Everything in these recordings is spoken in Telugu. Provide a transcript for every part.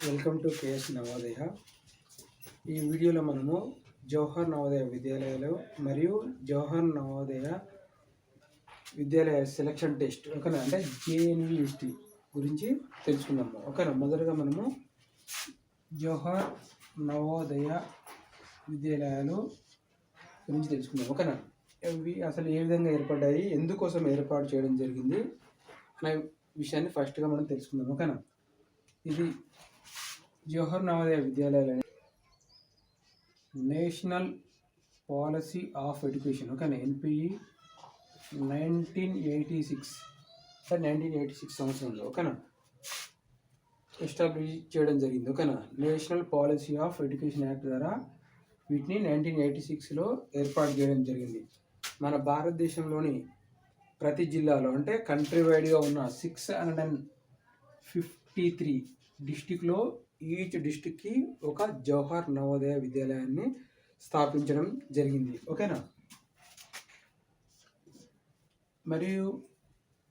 Welcome to KS Navodaya. ఈ వీడియోలో మనము జవహర్ నవోదయ విద్యాలయాలు మరియు జవహర్ నవోదయ విద్యాలయ సెలక్షన్ టెస్ట్ ఓకేనా, అంటే జేఎన్విఎస్టి గురించి తెలుసుకుందాము. ఓకేనా, మొదటగా మనము జవహర్ నవోదయ విద్యాలయాలు గురించి తెలుసుకుందాం. ఓకేనా, ఇవి అసలు ఏ విధంగా ఏర్పడ్డాయి, ఎందుకోసం ఏర్పాటు చేయడం జరిగింది అనే విషయాన్ని ఫస్ట్గా మనం తెలుసుకుందాం. ఓకేనా, ఇది జవహర్ నవోదయ విద్యాలయాలు నేషనల్ పాలసీ ఆఫ్ ఎడ్యుకేషన్ ఓకేనా, ఎన్పిఈ 1986 సంవత్సరంలో ఓకేనా ఎస్టాబ్లిష్ చేయడం జరిగింది. ఓకేనా, national policy of education act ద్వారా వీటిని 1986లో ఏర్పాటు చేయడం జరిగింది. మన భారతదేశంలోని ప్రతి జిల్లాలో అంటే కంట్రీ వైడ్గా ఉన్న 653 డిస్టిక్లో ఈచ్ డిస్టిక్కి ఒక జవహర్ నవోదయ విద్యాలయాన్ని స్థాపించడం జరిగింది. ఓకేనా, మరియు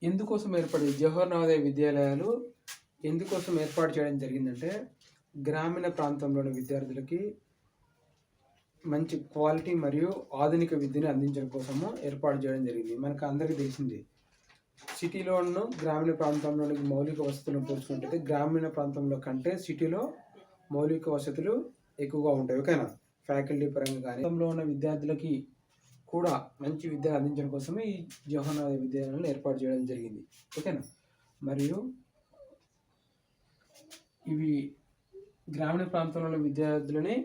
ఎందుకోసం ఏర్పడింది జవహర్ నవోదయ విద్యాలయాలు ఎందుకోసం ఏర్పాటు చేయడం జరిగిందంటే గ్రామీణ ప్రాంతంలోని విద్యార్థులకి మంచి క్వాలిటీ మరియు ఆధునిక విద్యను అందించడం కోసము ఏర్పాటు చేయడం జరిగింది. మనకు అందరికీ తెలిసింది, సిటీలోను గ్రామీణ ప్రాంతంలోని మౌలిక వసతులను పోల్చుకుంటే గ్రామీణ ప్రాంతంలో కంటే సిటీలో మౌలిక వసతులు ఎక్కువగా ఉంటాయి. ఓకేనా, ఫ్యాకల్టీ పరంగా కానీ ప్రాంతంలో ఉన్న విద్యార్థులకి కూడా మంచి విద్యను అందించడం కోసమే ఈ జవహర్ నవోదయ విద్యాలయాలను ఏర్పాటు చేయడం జరిగింది. ఓకేనా, మరియు ఇవి గ్రామీణ ప్రాంతంలో విద్యార్థులని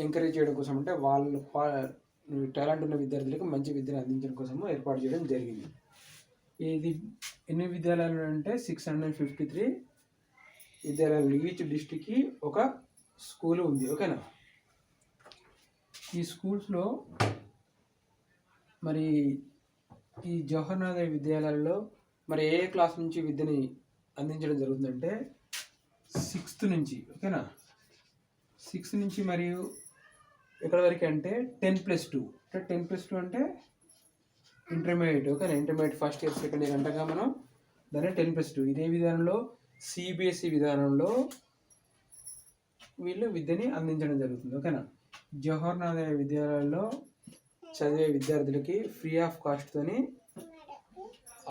ఎంకరేజ్ చేయడం కోసం, అంటే వాళ్ళు టాలెంట్ ఉన్న విద్యార్థులకు మంచి విద్యను అందించడం కోసము ఏర్పాటు చేయడం జరిగింది. ఇది ఎన్ని విద్యాలయాలు అంటే 653 విద్యాలయాలు, ఈచ్ డిస్ట్రిక్ట్కి ఒక స్కూల్ ఉంది. ఓకేనా, ఈ స్కూల్స్లో మరి ఈ జవహర్ నవోదయ విద్యాలయాల్లో మరి ఏ క్లాస్ నుంచి విద్యని అందించడం జరుగుతుందంటే 6th నుంచి. ఓకేనా, 6th నుంచి మరియు ఎక్కడ వరకు అంటే 10+2 అంటే 10+2 అంటే ఇంటర్మీడియట్. ఓకేనా, intermediate first year second year అంటగా మనం దాన్ని 10+2. ఇదే విధానంలో సిబిఎస్ఈ విధానంలో వీళ్ళు విద్యని అందించడం జరుగుతుంది. ఓకేనా, జవహర్ నవోదయ విద్యాలయాల్లో చదివే విద్యార్థులకి ఫ్రీ ఆఫ్ కాస్ట్తోని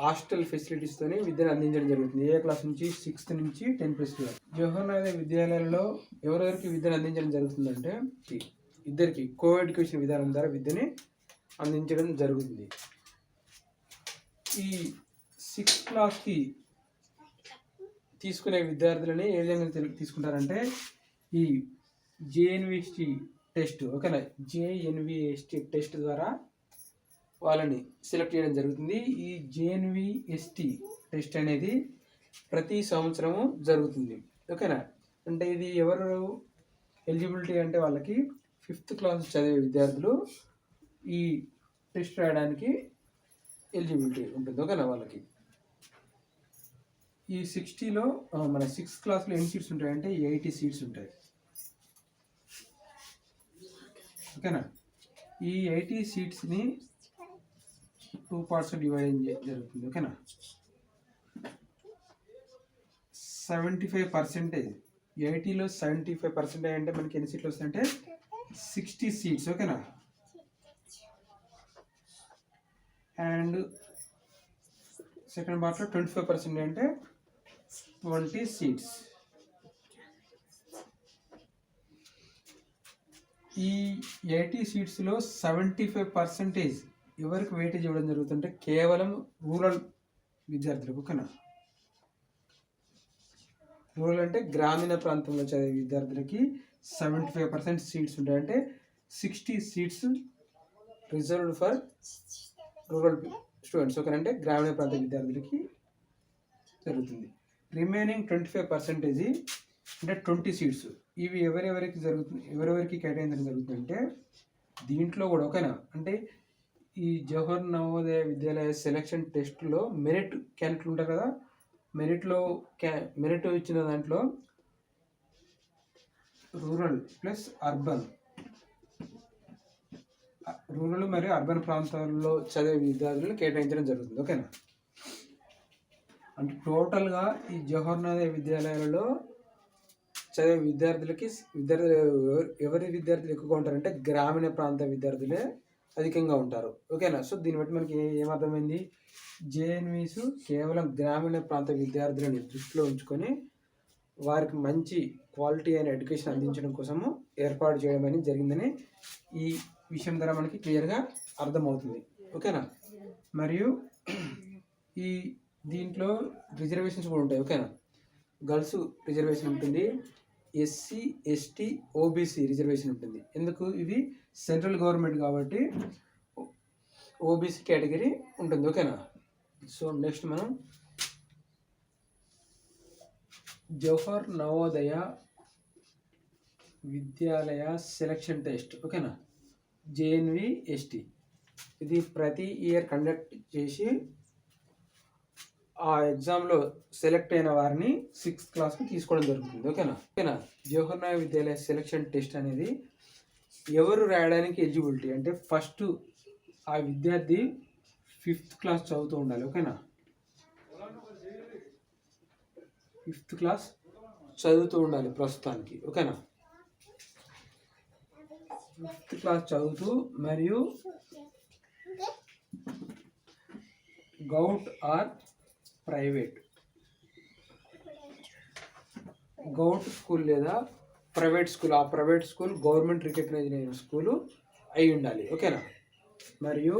హాస్టల్ ఫెసిలిటీస్తోని విద్యను అందించడం జరుగుతుంది. ఏ క్లాస్ నుంచి 6th నుంచి 10+2. జవహర్ నవోదయ విద్యాలయాల్లో ఎవరెవరికి విద్యను అందించడం జరుగుతుందంటే ఇద్దరికి కో-ఎడ్యుకేషన్ విధానం ద్వారా విద్యని అందించడం జరుగుతుంది. ఈ 6th క్లాస్కి తీసుకునే విద్యార్థులని ఏ విధంగా తీసుకుంటారంటే ఈ జేఎన్విఎస్టి టెస్ట్. ఓకేనా, జేఎన్విఎస్టి టెస్ట్ ద్వారా వాళ్ళని సెలెక్ట్ చేయడం జరుగుతుంది. ఈ జేఎన్విఎస్టి టెస్ట్ అనేది ప్రతి సంవత్సరము జరుగుతుంది. ఓకేనా, అంటే ఇది ఎవరు ఎలిజిబిలిటీ అంటే వాళ్ళకి 5th క్లాస్ చదివే విద్యార్థులు ఈ టెస్ట్ రాయడానికి ఎలిజిబిలిటీ ఉంటుంది. ఓకేనా, వాళ్ళకి ఈ 60లో మన 6th క్లాస్లో ఎన్ని సీట్స్ ఉంటాయంటే 80 సీట్స్ ఉంటాయి. ఓకేనా, ఈ 80 సీట్స్ని 2 పార్ట్స్ డివైడ్ జరుగుతుంది. ఓకేనా, 75%, 80లో 75% అంటే మనకి ఎన్ని సీట్లు వస్తాయంటే 60 సీట్స్. ఓకేనా, అండ్ సెకండ్ పార్ట్లో 25% అంటే 20 సీట్స్. ఈ 80 సీట్స్లో 75% ఎవరికి వెయిటేజ్ ఇవ్వడం జరుగుతుంటే కేవలం రూరల్ విద్యార్థులకు. ఓకేనా, రూరల్ అంటే గ్రామీణ ప్రాంతంలో చదివే విద్యార్థులకి 75% సీట్స్ ఉంటాయి. అంటే 60 seats reserved for rural students. Okay, అంటే గ్రామీణ ప్రాంత విద్యార్థులకి జరుగుతుంది. రిమైనింగ్ 25% అంటే 20 సీట్స్ ఇవి ఎవరెవరికి కేటాయించడం జరుగుతుందంటే దీంట్లో కూడా. ఓకేనా, అంటే ఈ జవహర్ నవోదయ విద్యాలయ సెలక్షన్ టెస్ట్లో మెరిట్ క్యాండిడేట్లు ఉంటారు కదా, మెరిట్ ఇచ్చిన దాంట్లో రూరల్ ప్లస్ అర్బన్, రూరల్ మరియు అర్బన్ ప్రాంతాల్లో చదివే విద్యార్థులను కేటాయించడం జరుగుతుంది. ఓకేనా, అంటే టోటల్గా ఈ జవహర్ నవోదయ విద్యాలయాలలో చదివే ఎవరి విద్యార్థులు ఎక్కువగా ఉంటారంటే గ్రామీణ ప్రాంత విద్యార్థులే అధికంగా ఉంటారు. ఓకేనా? సో దీన్ని బట్టి మనకి ఏమర్థమైంది, జేఎన్వీస్ కేవలం గ్రామీణ ప్రాంత విద్యార్థులని దృష్టిలో ఉంచుకొని వారికి మంచి క్వాలిటీ అయిన ఎడ్యుకేషన్ అందించడం కోసము ఏర్పాటు చేయడం అనేది జరిగిందని ఈ విషయం ద్వారా మనకి క్లియర్గా అర్థమవుతుంది. ఓకేనా? మరియు ఈ దీంట్లో రిజర్వేషన్స్ కూడా ఉంటాయి. ఓకేనా? గర్ల్స్ రిజర్వేషన్ ఉంటుంది, ఎస్సీ ఎస్టీ ఓబీసీ రిజర్వేషన్ ఉంటుంది. ఎందుకు? ఇవి సెంట్రల్ గవర్నమెంట్ కాబట్టి ఓబీసీ కేటగిరీ ఉంటుంది. ఓకేనా? సో నెక్స్ట్ మనం జవహర్ నవోదయ విద్యాలయ సెలక్షన్ టెస్ట్. ఓకేనా? JNVST ఇది ప్రతి ఇయర్ కండక్ట్ చేసి ఆ ఎగ్జామ్లో సెలెక్ట్ అయిన వారిని 6th క్లాస్కి తీసుకోవడం జరుగుతుంది. ఓకేనా? జవహర్ నవోదయ విద్యాలయ సెలక్షన్ టెస్ట్ అనేది ఎవరు రాయడానికి ఎలిజిబిలిటీ అంటే ఫస్ట్ ఆ విద్యార్థి 5th క్లాస్ చదువుతూ ఉండాలి. ఓకేనా? 5th క్లాస్ చదువుతూ ఉండాలి ప్రస్తుతానికి. ఓకేనా? 5th క్లాస్ చదువుతూ మరియు govt or private govt school లేదా ప్రైవేట్ స్కూల్, ఆ ప్రైవేట్ స్కూల్ గవర్నమెంట్ రికగ్నైజ్ అయిన స్కూలు అయి ఉండాలి. ఓకేనా? మరియు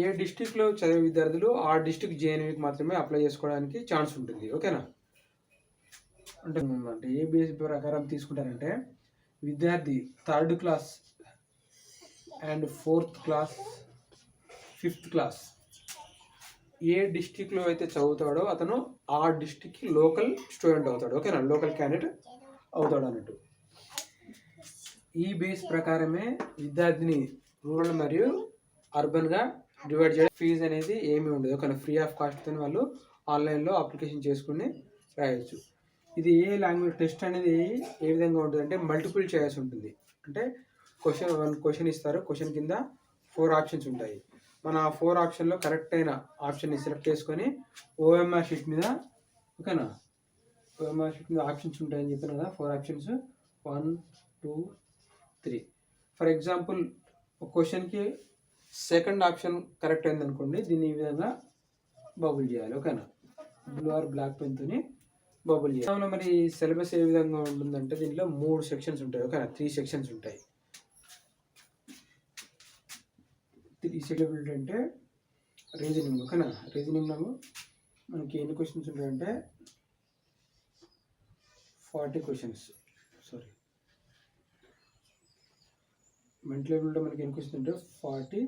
ఏ డిస్టిక్లో చదివే విద్యార్థులు ఆ డిస్టిక్ JNVకి మాత్రమే అప్లై చేసుకోవడానికి ఛాన్స్ ఉంటుంది. ఓకేనా? అంటే ఏ బేస్ ప్రకారం తీసుకుంటారంటే విద్యార్థి 3rd class and 4th class 5th class ఏ డిస్టిక్లో అయితే చదువుతాడో అతను ఆ డిస్టిక్కి లోకల్ స్టూడెంట్ అవుతాడు. ఓకేనా? లోకల్ క్యాండిడేట్ అవుతాడు అన్నట్టు. ఈ బేస్ ప్రకారమే విద్యార్థిని రూరల్ మరియు అర్బన్గా డివైడ్ చేయడం. ఫీజు అనేది ఏమీ ఉండదు. ఓకేనా? ఫ్రీ ఆఫ్ కాస్ట్తో వాళ్ళు ఆన్లైన్లో అప్లికేషన్ చేసుకుని రాయొచ్చు. ఇది ఏ లాంగ్వేజ్ టెస్ట్ అనేది ఏ విధంగా ఉంటుంది అంటే మల్టిపుల్ చాయిస్ ఉంటుంది. అంటే క్వశ్చన్ ఇస్తారు, క్వశ్చన్ కింద 4 ఆప్షన్స్ ఉంటాయి. మన 4 ఆప్షన్లో కరెక్ట్ అయిన ఆప్షన్ని సెలెక్ట్ చేసుకొని OMR షీట్ మీద, ఓకేనా, OMR షీట్ మీద ఆప్షన్స్ ఉంటాయని చెప్పాను కదా, 4 ఆప్షన్స్ 1 2 3. ఫర్ ఎగ్జాంపుల్ ఒక క్వశ్చన్కి 2nd ఆప్షన్ కరెక్ట్ అయింది అనుకోండి, దీన్ని ఈ విధంగా బబుల్ చేయాలి. ఓకేనా? బ్లూ ఆర్ బ్లాక్ పెన్తోని బబుల్ చేయాలి. మరి సిలబస్ ఏ విధంగా ఉంటుందంటే దీంట్లో 3 సెక్షన్స్ ఉంటాయి. ఓకేనా? 3 సెక్షన్స్ ఉంటాయి. 3 సెక్షన్స్ అంటే రీజనింగ్. ఓకేనా? రీజనింగ్లో మనకి ఎన్ని క్వశ్చన్స్ ఉంటాయంటే 40 క్వశ్చన్స్. సారీ, మెంటల్ ఎబిలిటీలో మనకి ఎన్ని క్వశ్చన్స్ ఉంటాయి? 40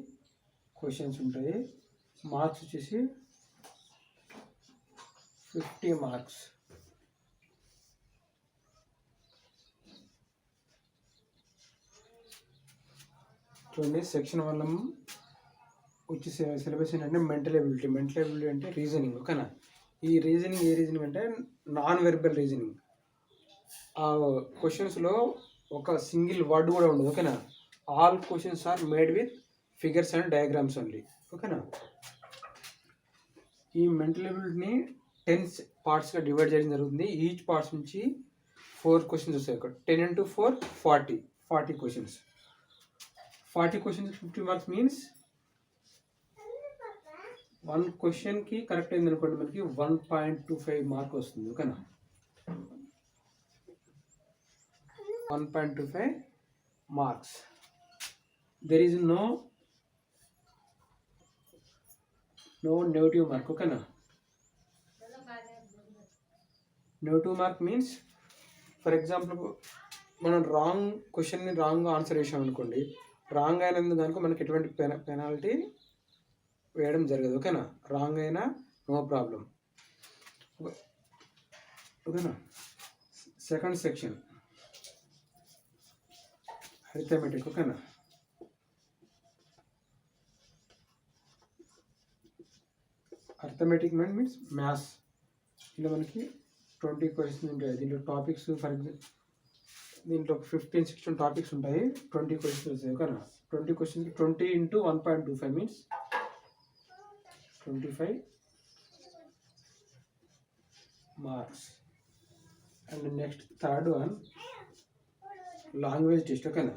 క్వశ్చన్స్ ఉంటాయి. మార్క్స్ వచ్చేసి 50 మార్క్స్. చూడండి, సెక్షన్ 1 వచ్చి సిలబస్ ఏంటంటే మెంటల్ ఎబిలిటీ. మెంటల్ ఎబిలిటీ అంటే రీజనింగ్. ఓకేనా? ఈ రీజనింగ్ ఏ రీజనింగ్ అంటే నాన్ వెర్బల్ రీజనింగ్. ఆ క్వశ్చన్స్లో ఒక సింగిల్ వర్డ్ కూడా ఉండదు. ఓకేనా? All questions are made with figures and diagrams only. ఓకేనా? ఈ మెంటల్ ఎబిలిటీని 10 పార్ట్స్గా డివైడ్ చేయడం జరుగుతుంది. ఈచ్ పార్ట్స్ నుంచి 4 క్వశ్చన్స్ వస్తాయి. 10 into 4 40 questions. 40 questions 50 marks means 1 క్వశ్చన్కి కరెక్ట్ అయింది అనుకోండి మనకి 1.25 మార్క్ వస్తుంది. ఓకేనా? 1.25 marks. There is no negative mark. ఓకేనా? Negative mark means for example మనం రాంగ్ క్వశ్చన్ని రాంగ్ ఆన్సర్ చేసాం అనుకోండి, రాంగ్ అయినందుకు కనుక మనకి ఎటువంటి పెనాల్టీ వేయడం జరగదు. ఓకేనా? రాంగ్ అయినా నో ప్రాబ్లం. ఓకేనా? Second section arithmetic. ఓకేనా? Arithmetic means maths. ఇలా మనకి 20 క్వశ్చన్స్ ఉంటాయి. దీంట్లో టాపిక్స్ ఫర్ ఎగ్జాంపుల్ దీంట్లో 15-16 టాపిక్స్ ఉంటాయి. 20 క్వశ్చన్స్ వస్తాయి. ఓకేనా? 20 క్వశ్చన్కి 20 into 1.25 means 25 marks. And next third one language test. ఓకేనా,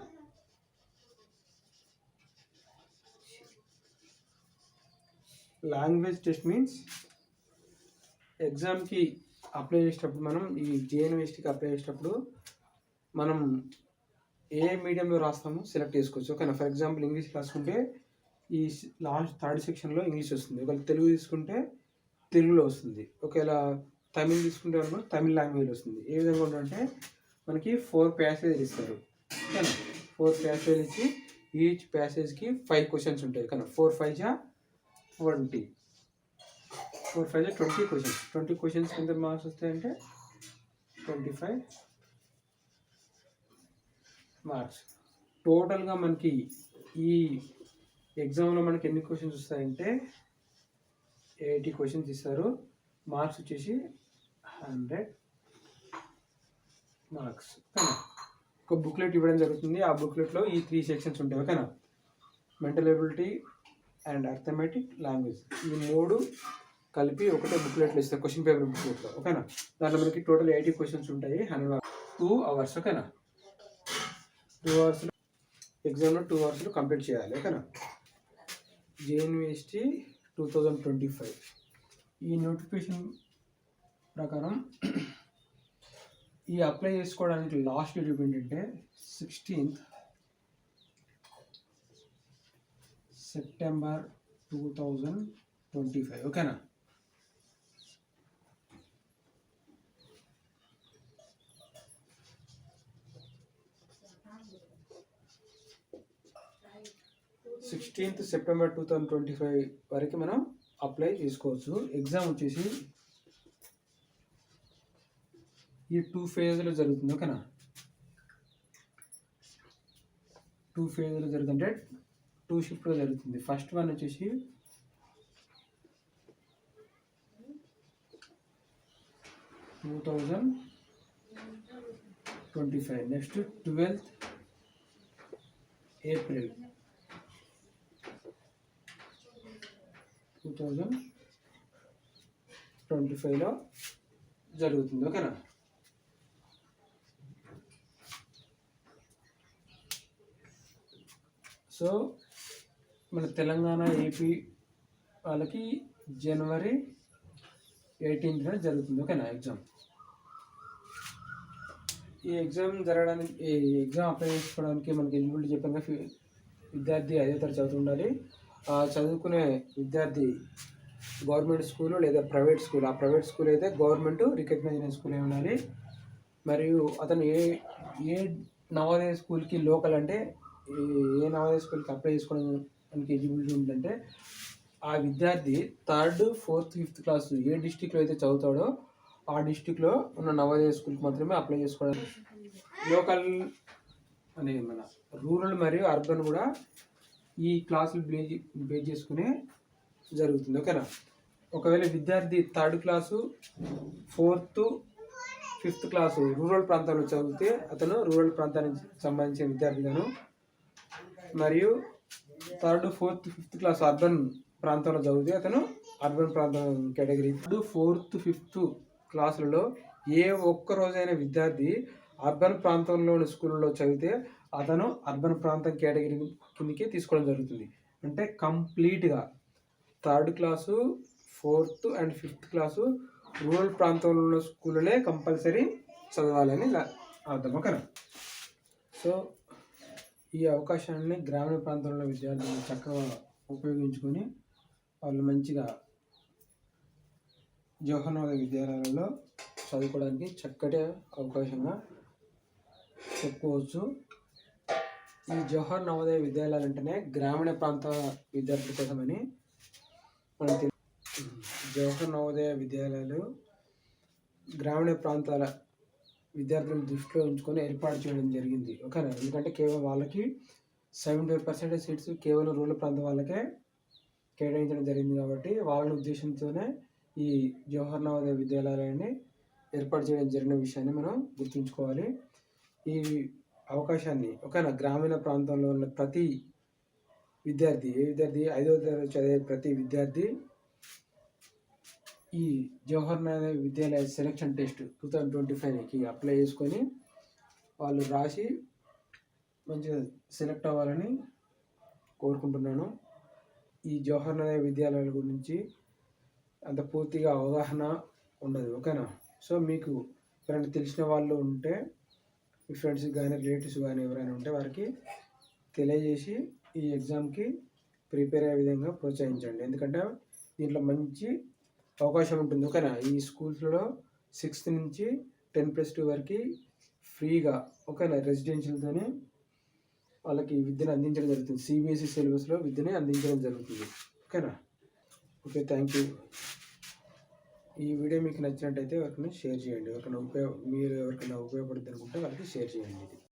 లాంగ్వేజ్ టెస్ట్ మీన్స్ ఎగ్జామ్కి అప్లై చేసేటప్పుడు మనం ఈ జేఎన్ఎస్టీకి అప్లై చేసేటప్పుడు మనం ఏ మీడియంలో రాస్తామో సెలెక్ట్ చేసుకోవచ్చు. ఓకేనా, ఫర్ ఎగ్జాంపుల్ ఇంగ్లీష్ రాసుకుంటే ఈ లాస్ట్ థర్డ్ సెక్షన్లో ఇంగ్లీష్ వస్తుంది. ఒకవేళ తెలుగు తీసుకుంటే తెలుగులో వస్తుంది. ఒకవేళ తమిళ్ తీసుకుంటే మనకు తమిళ్ లాంగ్వేజ్ వస్తుంది. ఏ విధంగా ఉంటుందంటే మనకి 4 ప్యాసేజ్ ఇస్తారు. ఓకేనా, 4 ప్యాసేజ్ ఇచ్చి ఈచ్ ప్యాసేజ్కి 5 క్వశ్చన్స్ ఉంటాయి. కానీ 4 5 జా 20, 4 5 జా 20 క్వశ్చన్స్. 20 క్వశ్చన్స్ ఎంత మార్క్స్ వస్తాయంటే 25 మార్క్స్. టోటల్గా మనకి ఈ ఎగ్జామ్లో మనకి ఎన్ని క్వశ్చన్స్ వస్తాయంటే 80 క్వశ్చన్స్ ఇస్తారు. మార్క్స్ వచ్చేసి 100 మార్క్స్. ఓకేనా, ఒక బుక్లెట్ ఇవ్వడం జరుగుతుంది. ఆ బుక్లెట్లో ఈ 3 సెక్షన్స్ ఉంటాయి. ఓకేనా, mental ability and arithmetic, language, ఈ 3 కలిపి ఒకటే బుక్లెట్లో ఇస్తారు, క్వశ్చన్ పేపర్ బుక్లెట్లో. ఓకేనా, దాంట్లో మనకి టోటల్ 80 క్వశ్చన్స్ ఉంటాయి. 2 అవర్స్. ఓకేనా, 2 అవర్స్లో ఎగ్జామ్లో 2 అవర్స్లో కంప్లీట్ చేయాలి. ఓకేనా, జేఎన్ఎస్టీ 2025 ఈ నోటిఫికేషన్ ప్రకారం ఈ అప్లై చేసుకోవడానికి లాస్ట్ డేట్ ఏంటంటే 16th సెప్టెంబర్ 2025. ఓకేనా, సెప్టెంబర్ 2025 వరకు మనం అప్లై చేసుకోవచ్చు. ఎగ్జామ్ వచ్చేసి ఈ 2 ఫేజ్లో జరుగుతుంది. ఓకేనా, 2 ఫేజ్లో జరుగుతుంటే 2 షిఫ్ట్లో జరుగుతుంది. ఫస్ట్ వన్ వచ్చేసి 2025, నెక్స్ట్ 12th ఏప్రిల్ 2025లో జరుగుతుంది. ఓకేనా, సో మన తెలంగాణ ఏపీ వాళ్ళకి జనవరి 18th జరుగుతుంది. ఓకేనా, ఎగ్జామ్. ఈ ఎగ్జామ్ జరగడానికి ఈ ఎగ్జామ్ అప్లై చేసుకోవడానికి మనకి ఎలిజిబిలిటీ చెప్పాక విద్యార్థి 5వ తరగతి చదువుతుండాలి. చదువుకునే విద్యార్థి గవర్నమెంట్ స్కూల్ లేదా ప్రైవేట్ స్కూల్, ఆ ప్రైవేట్ స్కూల్ అయితే గవర్నమెంట్ రికగ్నైజ్ అయిన స్కూల్ ఉండాలి. మరియు అతను ఏ నవోదయ స్కూల్కి లోకల్ అంటే ఏ నవోదయ స్కూల్కి అప్లై చేసుకోవడానికి ఎలిజిబిలిటీ ఉందంటే ఆ విద్యార్థి 3rd 4th 5th క్లాస్ ఏ డిస్టిక్లో అయితే చదువుతాడో ఆ డిస్టిక్లో ఉన్న నవోదయ స్కూల్కి మాత్రమే అప్లై చేసుకోవడానికి. లోకల్ అనే మన రూరల్ మరియు అర్బన్ కూడా ఈ క్లాసులు బేస్ చేసుకునే జరుగుతుంది. ఓకేనా, ఒకవేళ విద్యార్థి 3rd class 4th 5th class rural ప్రాంతాల్లో చదివితే అతను రూరల్ ప్రాంతానికి సంబంధించిన విద్యార్థిగాను, మరియు 3rd 4th 5th class urban ప్రాంతంలో చదివితే అతను అర్బన్ ప్రాంతం కేటగిరీ. 3rd 4th 5th క్లాసులలో ఏ ఒక్క రోజైన విద్యార్థి అర్బన్ ప్రాంతంలోని స్కూళ్ళలో చదివితే అతను అర్బన్ ప్రాంతం కేటగిరీ కిందకి తీసుకోవడం జరుగుతుంది. అంటే కంప్లీట్గా 3rd class 4th and 5th class rural ప్రాంతంలో ఉన్న స్కూళ్ళనే కంపల్సరీ చదవాలని అర్థం. ఓకేనా, సో ఈ అవకాశాన్ని గ్రామీణ ప్రాంతంలో విద్యార్థులు చక్కగా ఉపయోగించుకొని వాళ్ళు మంచిగా జవహర్ నవోదయ విద్యాలయాలలో చదువుకోవడానికి చక్కటి అవకాశంగా చెప్పుకోవచ్చు. ఈ జవహర్ నవోదయ విద్యాలయాలు అంటేనే గ్రామీణ ప్రాంత విద్యార్థుల కోసమని మనం జవహర్ నవోదయ విద్యాలయాలు గ్రామీణ ప్రాంతాల విద్యార్థులను దృష్టిలో ఉంచుకొని ఏర్పాటు చేయడం జరిగింది. ఓకేనా, ఎందుకంటే కేవలం వాళ్ళకి 75% సీట్స్ కేవలం రూరల్ ప్రాంతం వాళ్ళకే కేటాయించడం జరిగింది. కాబట్టి వాళ్ళ ఉద్దేశంతోనే ఈ జవహర్ నవోదయ విద్యాలయాన్ని ఏర్పాటు చేయడం జరిగిన విషయాన్ని మనం గుర్తుంచుకోవాలి. ఈ అవకాశాన్ని ఓకేనా గ్రామీణ ప్రాంతంలో ఉన్న ప్రతి విద్యార్థి 5వ తరగతి చదివే ప్రతి విద్యార్థి ఈ జవహర్ నవోదయ విద్యాలయ సెలక్షన్ టెస్ట్ 2025కి అప్లై చేసుకొని వాళ్ళు రాసి మంచిగా సెలెక్ట్ అవ్వాలని కోరుకుంటున్నాను. ఈ జవహర్ నవోదయ విద్యాలయాల గురించి అంత పూర్తిగా అవగాహన ఉండదు, ఓకేనా. సో మీకు ఎవరైనా తెలిసిన వాళ్ళు ఉంటే, మీ ఫ్రెండ్స్ కానీ రిలేటివ్స్ కానీ ఎవరైనా ఉంటే వారికి తెలియజేసి ఈ ఎగ్జామ్కి ప్రిపేర్ అయ్యే విధంగా ప్రోత్సహించండి. ఎందుకంటే దీంట్లో మంచి అవకాశం ఉంటుంది, ఓకేనా. ఈ స్కూల్స్లో 6th నుంచి 10+2 వరకు ఫ్రీగా, ఓకేనా, రెసిడెన్షియల్తోనే వాళ్ళకి విద్యను అందించడం జరుగుతుంది. సిబిఎస్ఈ సిలబస్లో విద్యని అందించడం జరుగుతుంది, ఓకేనా. Okay, thank you. ఈ వీడియో మీకు నచ్చినట్టయితే ఎవరికైనా షేర్ చేయండి. మీరు ఎవరికైనా ఉపయోగపడుతుంది అనుకుంటే వాళ్ళకి షేర్ చేయండి.